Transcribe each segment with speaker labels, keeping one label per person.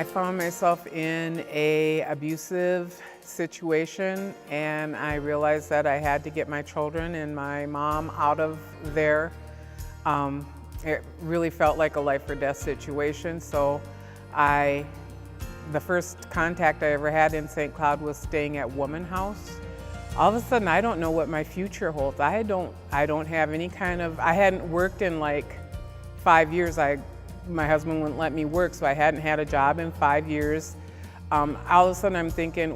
Speaker 1: I found myself in an abusive situation, and I realized that I had to get my children and my mom out of there. It really felt like a life or death situation, so the first contact I ever had in St. Cloud was staying at Woman House. All of a sudden, I don't know what my future holds. I don't have any kind of, I hadn't worked in like 5 years. My husband wouldn't let me work, so I hadn't had a job in 5 years. All of a sudden I'm thinking,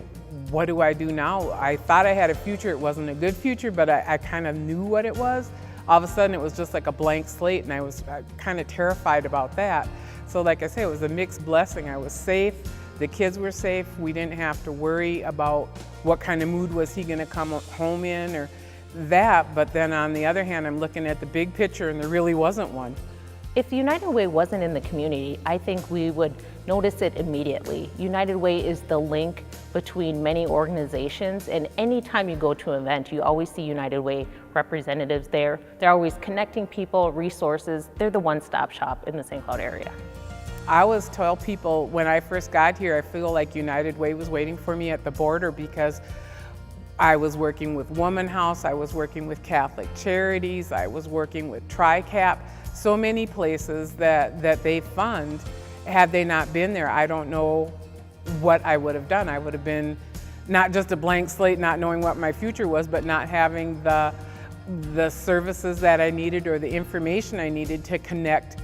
Speaker 1: what do I do now? I thought I had a future. It wasn't a good future, but I kind of knew what it was. All of a sudden it was just like a blank slate, and I was kind of terrified about that. So like I say, it was a mixed blessing. I was safe, the kids were safe, we didn't have to worry about what kind of mood was he gonna come home in or that, but then on the other hand, I'm looking at the big picture and there really wasn't one.
Speaker 2: If United Way wasn't in the community, I think we would notice it immediately. United Way is the link between many organizations, and anytime you go to an event, you always see United Way representatives there. They're always connecting people, resources. They're the one-stop shop in the St. Cloud area.
Speaker 1: I always tell people when I first got here, I feel like United Way was waiting for me at the border, because I was working with Woman House, I was working with Catholic Charities, I was working with TriCap. So many places that they fund. Had they not been there, I don't know what I would have done. I would have been not just a blank slate, not knowing what my future was, but not having the services that I needed or the information I needed to connect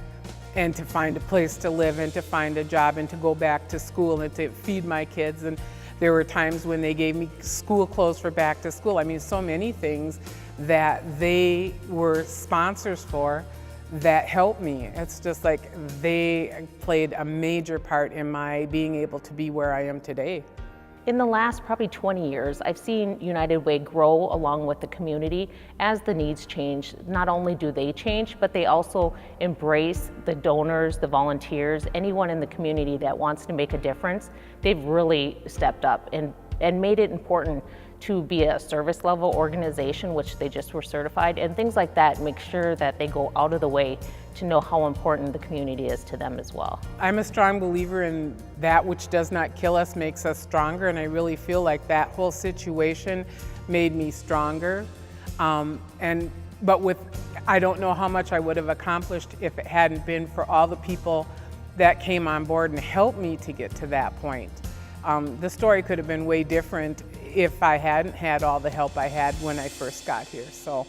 Speaker 1: and to find a place to live and to find a job and to go back to school and to feed my kids. And there were times when they gave me school clothes for back to school. I mean, so many things that they were sponsors for that helped me. It's just like they played a major part in my being able to be where I am today.
Speaker 2: In the last probably 20 years, I've seen United Way grow along with the community as the needs change. Not only do they change, but they also embrace the donors, the volunteers, anyone in the community that wants to make a difference. They've really stepped up and made it important to be a service level organization, which they just were certified, and things like that. Make sure that they go out of the way to know how important the community is to them as well.
Speaker 1: I'm a strong believer in that which does not kill us makes us stronger, and I really feel like that whole situation made me stronger. But I don't know how much I would have accomplished if it hadn't been for all the people that came on board and helped me to get to that point. The story could have been way different if I hadn't had all the help I had when I first got here. So.